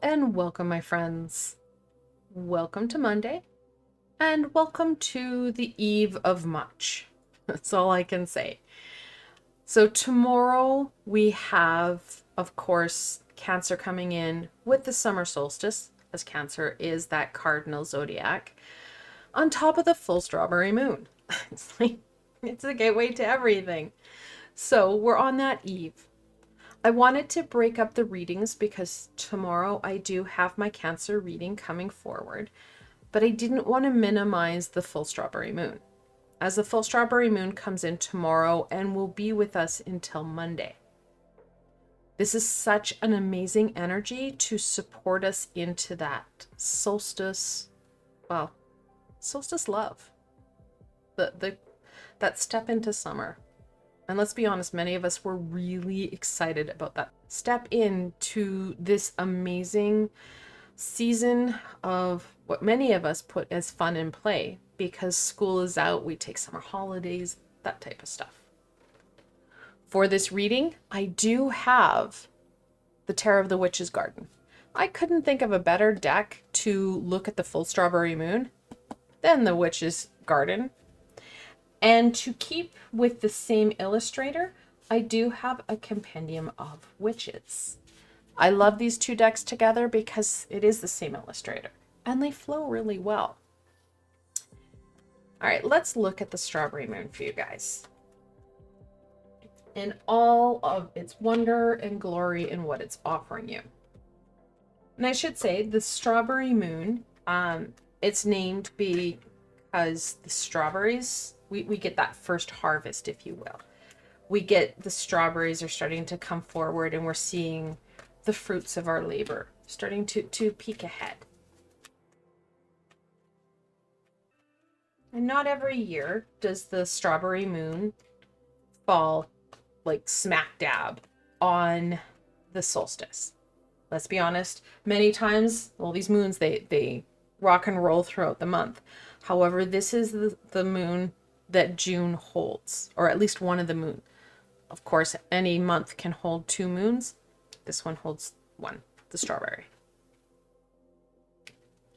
and welcome, my friends. Welcome to Monday, and welcome to the eve of much. That's all I can say. So tomorrow we have, of course, Cancer coming in with the summer solstice, as Cancer is that cardinal zodiac, on top of the full strawberry moon. It's a gateway to everything. So we're on that eve. I wanted to break up the readings because tomorrow I do have my Cancer reading coming forward, but I didn't want to minimize the full strawberry moon, as the full strawberry moon comes in tomorrow and will be with us until Monday. This is such an amazing energy to support us into that solstice, solstice love, that step into summer. And let's be honest, many of us were really excited about that step into this amazing season of what many of us put as fun and play, because school is out, we take summer holidays, that type of stuff. For this reading, I do have the Tarot of the Witch's Garden. I couldn't think of a better deck to look at the full strawberry moon than the Witch's Garden. And to keep with the same illustrator, I do have a Compendium of Witches. I love these two decks together because it is the same illustrator and they flow really well. All right, let's look at the strawberry moon for you guys in all of its wonder and glory and what it's offering you. And I should say the strawberry moon, it's named because the strawberries, we get that first harvest, if you will. We get the strawberries are starting to come forward and we're seeing the fruits of our labor starting to peek ahead. And not every year does the strawberry moon fall like smack dab on the solstice. Let's be honest, many times, well, these moons, they rock and roll throughout the month. However, this is the moon that June holds, or at least one of the moon. Of course, any month can hold two moons. This one holds one, the strawberry.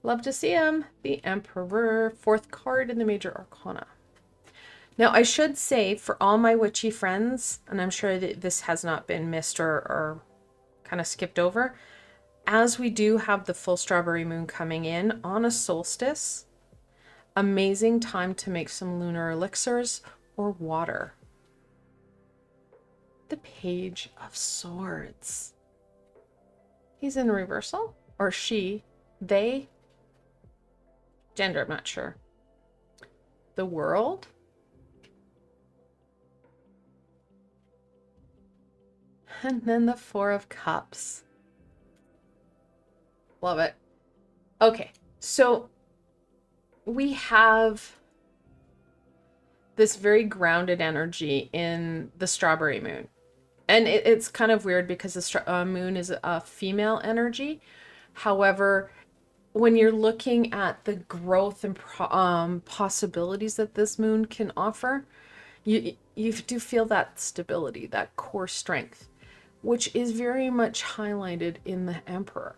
Love to see him. The Emperor, fourth card in the Major Arcana. Now, I should say for all my witchy friends, and I'm sure that this has not been missed or kind of skipped over, as we do have the full strawberry moon coming in on a solstice, amazing time to make some lunar elixirs or water. The Page of Swords. He's in reversal, or she, they, gender, I'm not sure. The World. And then the Four of Cups. Love it. Okay, so we have this very grounded energy in the strawberry moon. And it's kind of weird because the moon is a female energy. However, when you're looking at the growth and possibilities that this moon can offer, you do feel that stability, that core strength, which is very much highlighted in the Emperor.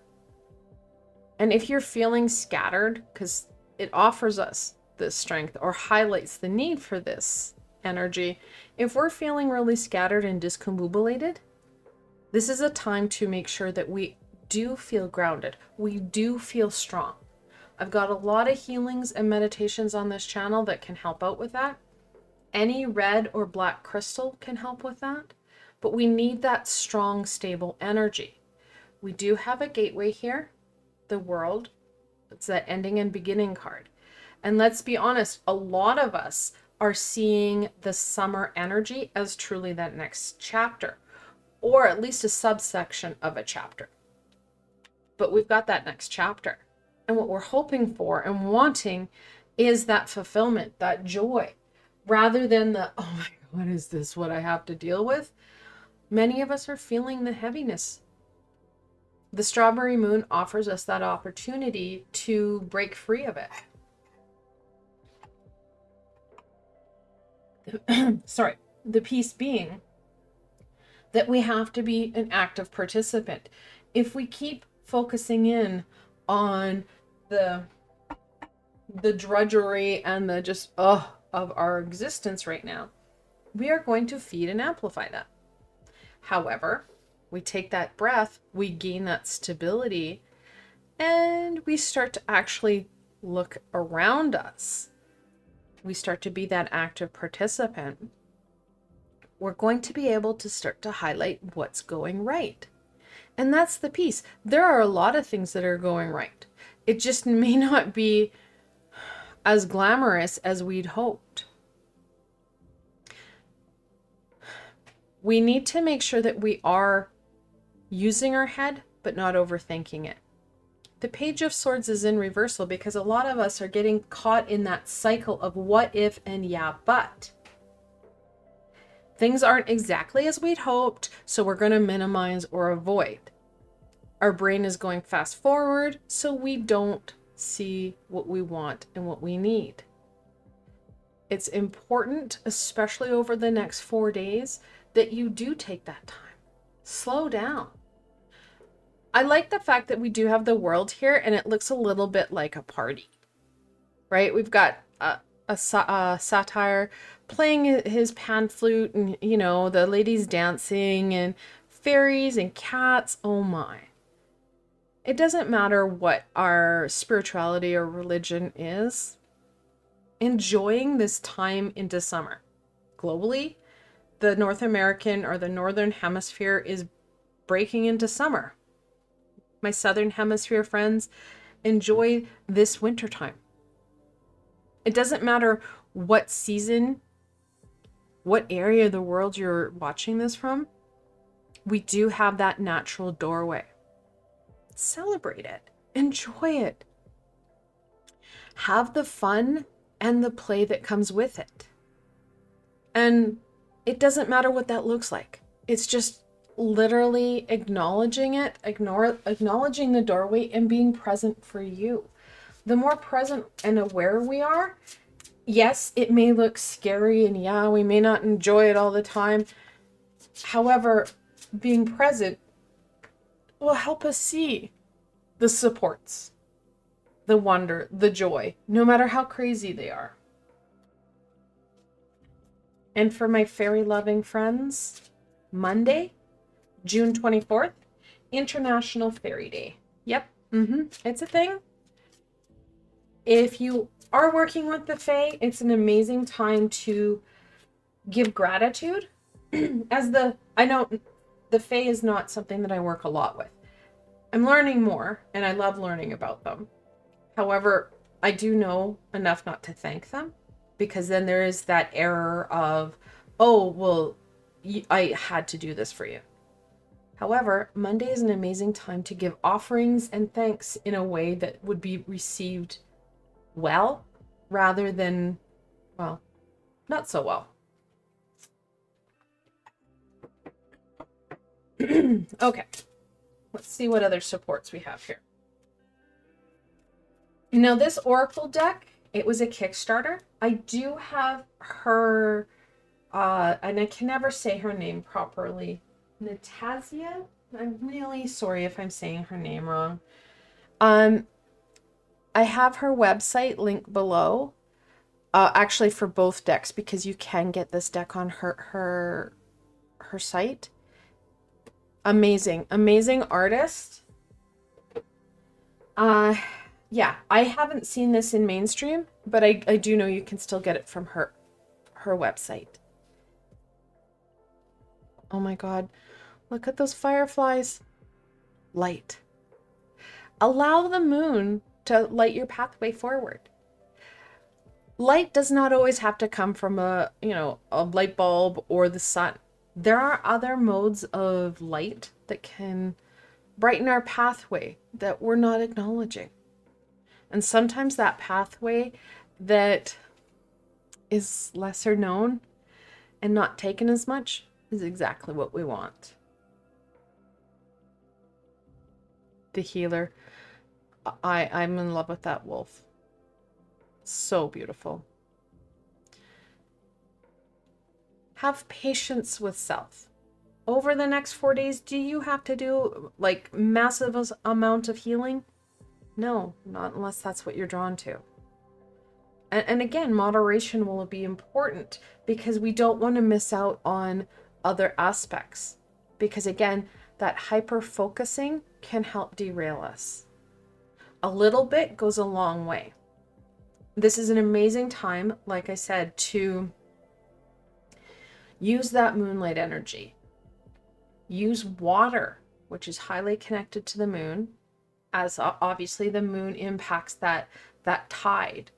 And if you're feeling scattered, because it offers us this strength or highlights the need for this energy, if we're feeling really scattered and discombobulated, this is a time to make sure that we do feel grounded. We do feel strong. I've got a lot of healings and meditations on this channel that can help out with that. Any red or black crystal can help with that, but we need that strong, stable energy. We do have a gateway here, the World. It's that ending and beginning card. And let's be honest, a lot of us are seeing the summer energy as truly that next chapter, or at least a subsection of a chapter. But we've got that next chapter. And what we're hoping for and wanting is that fulfillment, that joy, rather than the, oh my God, what is this, what I have to deal with? Many of us are feeling the heaviness. The strawberry moon offers us that opportunity to break free of it. Sorry, the piece being that we have to be an active participant. If we keep focusing in on the drudgery and the just of our existence right now, we are going to feed and amplify that. However, we take that breath, we gain that stability, and we start to actually look around us. We start to be that active participant. We're going to be able to start to highlight what's going right. And that's the piece. There are a lot of things that are going right. It just may not be as glamorous as we'd hoped. We need to make sure that we are using our head, but not overthinking it. The Page of Swords is in reversal because a lot of us are getting caught in that cycle of what if and yeah, but. Things aren't exactly as we'd hoped, so we're going to minimize or avoid. Our brain is going fast forward, so we don't see what we want and what we need. It's important, especially over the next 4 days, that you do take that time. Slow down. I like the fact that we do have the world here and it looks a little bit like a party, right? We've got a satyr playing his pan flute and, you know, the ladies dancing and fairies and cats. Oh my. It doesn't matter what our spirituality or religion is. Enjoying this time into summer. Globally, the North American or the Northern Hemisphere is breaking into summer. My Southern Hemisphere friends enjoy this winter time. It doesn't matter what season, what area of the world you're watching this from. We do have that natural doorway. Celebrate it. Enjoy it. Have the fun and the play that comes with it. And it doesn't matter what that looks like. It's just literally acknowledging it, acknowledging the doorway and being present for you. The more present and aware we are, yes, it may look scary and yeah, we may not enjoy it all the time. However, being present will help us see the supports, the wonder, the joy, no matter how crazy they are. And for my fairy loving friends, Monday, June 24th, International Fairy Day. Yep, it's a thing. If you are working with the Fae, it's an amazing time to give gratitude. I know the Fae is not something that I work a lot with. I'm learning more, and I love learning about them. However, I do know enough not to thank them, because then there is that error of, oh, well, I had to do this for you. However, Monday is an amazing time to give offerings and thanks in a way that would be received well, rather than, well, not so well. Okay, let's see what other supports we have here. Now this Oracle deck, it was a Kickstarter. I do have her, and I can never say her name properly. Natasha? I'm really sorry if I'm saying her name wrong. I have her website linked below, actually for both decks, because you can get this deck on her site. Amazing artist. Yeah, I haven't seen this in mainstream, but I do know you can still get it from her website. Oh my God, look at those fireflies. Light. Allow the moon to light your pathway forward. Light does not always have to come from a light bulb or the sun. There are other modes of light that can brighten our pathway that we're not acknowledging. And sometimes that pathway that is lesser known and not taken as much is exactly what we want. The healer. I'm in love with that wolf. So beautiful. Have patience with self. over the next 4 days, do you have to do like massive amount of healing? No, not unless that's what you're drawn to. And again, moderation will be important because we don't want to miss out on other aspects. Because again, that hyper focusing can help derail us. A little bit goes a long way. This is an amazing time, like I said, to use that moonlight energy. Use water, which is highly connected to the moon, as obviously the moon impacts that tide,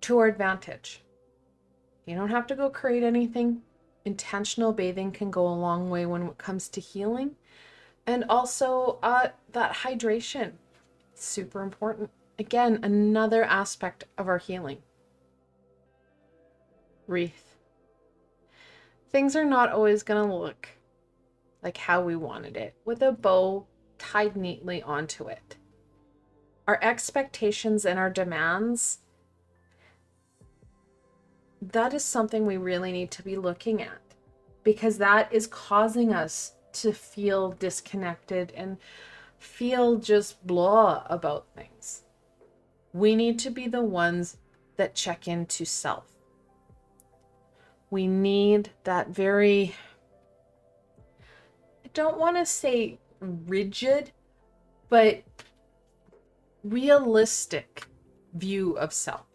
to our advantage. You don't have to go create anything. Intentional bathing can go a long way when it comes to healing. And also that hydration, super important. Again, another aspect of our healing. Wreath. Things are not always going to look like how we wanted it, with a bow tied neatly onto it. Our expectations and our demands, that is something we really need to be looking at, because that is causing us to feel disconnected and feel just blah about things. We need to be the ones that check into self. We need that very, I don't want to say rigid, but realistic view of self.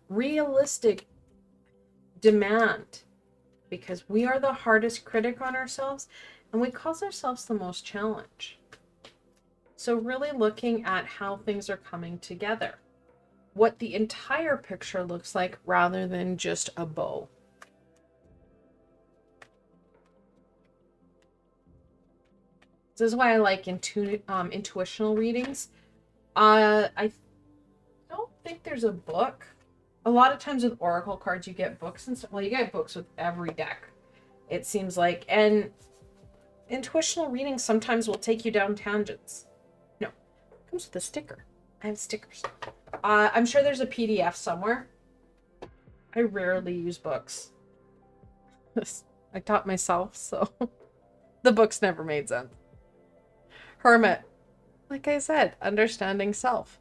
Realistic demand, because we are the hardest critic on ourselves and we cause ourselves the most challenge. So really looking at how things are coming together, what the entire picture looks like rather than just a bow. This is why I like intuitional readings. I don't think there's a book. A lot of times with oracle cards, you get books and stuff. Well, you get books with every deck, it seems like. And intuitional readings sometimes will take you down tangents. No, it comes with a sticker. I have stickers. I'm sure there's a PDF somewhere. I rarely use books. I taught myself, so the books never made sense. Hermit. Like I said, understanding self.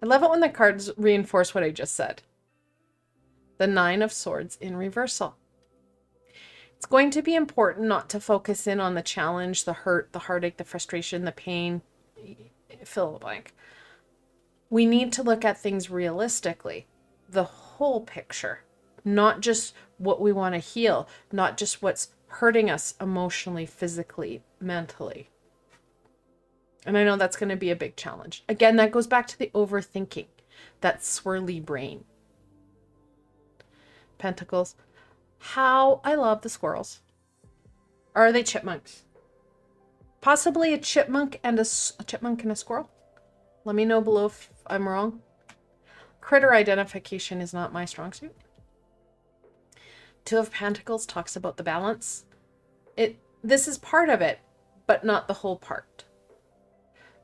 I love it when the cards reinforce what I just said. The 9 of Swords in reversal. It's going to be important not to focus in on the challenge, the hurt, the heartache, the frustration, the pain. Fill the blank. We need to look at things realistically. The whole picture. Not just what we want to heal. Not just what's hurting us emotionally, physically, mentally. And I know that's going to be a big challenge. Again, that goes back to the overthinking, that swirly brain. Pentacles. How I love the squirrels. Are they chipmunks? Possibly a chipmunk and a squirrel. Let me know below if I'm wrong. Critter identification is not my strong suit. 2 of Pentacles talks about the balance. This is part of it, but not the whole part.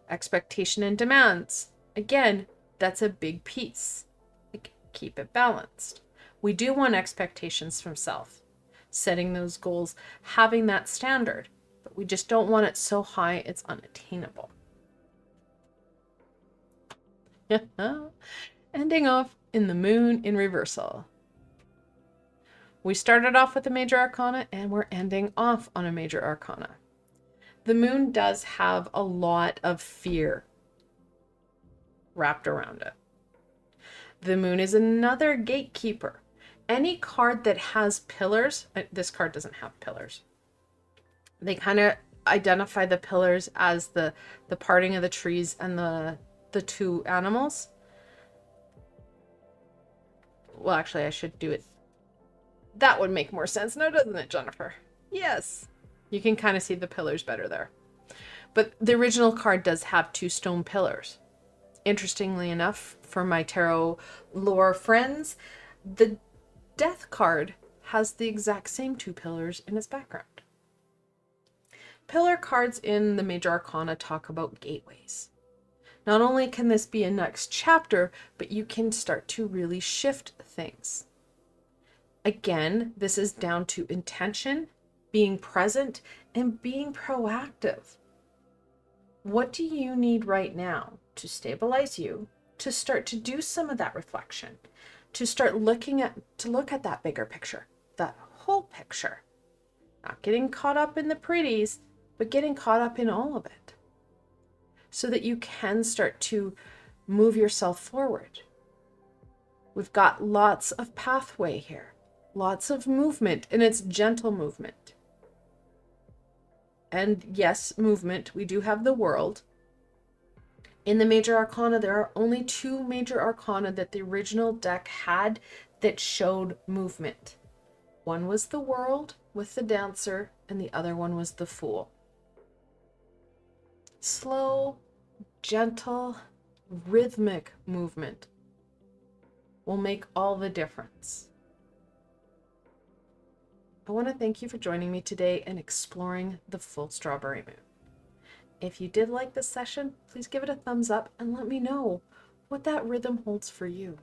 Expectation and demands. Again, that's a big piece. Like, keep it balanced. We do want expectations from self. Setting those goals, having that standard, but we just don't want it so high it's unattainable. Ending off in the moon in reversal. We started off with the major arcana and we're ending off on a major arcana. The moon does have a lot of fear wrapped around it. The moon is another gatekeeper. Any card that has pillars, this card doesn't have pillars. They kind of identify the pillars as the parting of the trees and the 2 animals. Well, actually, I should do it. That would make more sense now, doesn't it, Jennifer? Yes. You can kind of see the pillars better there. But the original card does have 2 stone pillars. Interestingly enough, for my tarot lore friends, the Death card has the exact same 2 pillars in its background. Pillar cards in the major arcana talk about gateways. Not only can this be a next chapter, but you can start to really shift things. Again, this is down to intention, being present, and being proactive. What do you need right now to stabilize you, to start to do some of that reflection, to look at that bigger picture, that whole picture, not getting caught up in the pretties, but getting caught up in all of it, so that you can start to move yourself forward. We've got lots of pathway here, lots of movement, and it's gentle movement. And yes, movement, we do have the world. In the major arcana, there are only 2 major arcana that the original deck had that showed movement. One was the world with the dancer, and the other one was the fool. Slow, gentle, rhythmic movement will make all the difference. I want to thank you for joining me today and exploring the full strawberry moon. If you did like this session, please give it a thumbs up and let me know what that rhythm holds for you.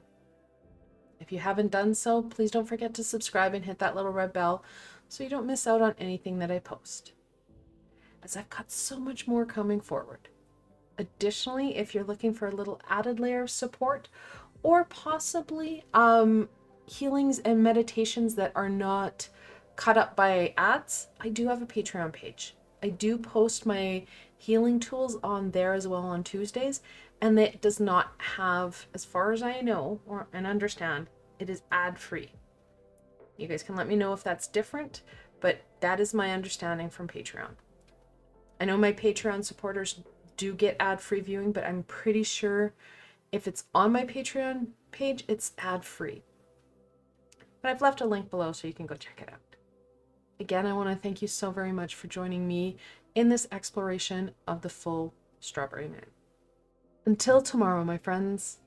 If you haven't done so, please don't forget to subscribe and hit that little red bell so you don't miss out on anything that I post, as I've got so much more coming forward. Additionally, if you're looking for a little added layer of support, or possibly healings and meditations that are not cut up by ads, I do have a Patreon page. I do post my healing tools on there as well on Tuesdays, and it does not have, as far as I know and understand, it is ad-free. You guys can let me know if that's different, but that is my understanding from Patreon. I know my Patreon supporters do get ad-free viewing, but I'm pretty sure if it's on my Patreon page, it's ad-free. But I've left a link below so you can go check it out. Again, I want to thank you so very much for joining me in this exploration of the full strawberry moon. Until tomorrow, my friends,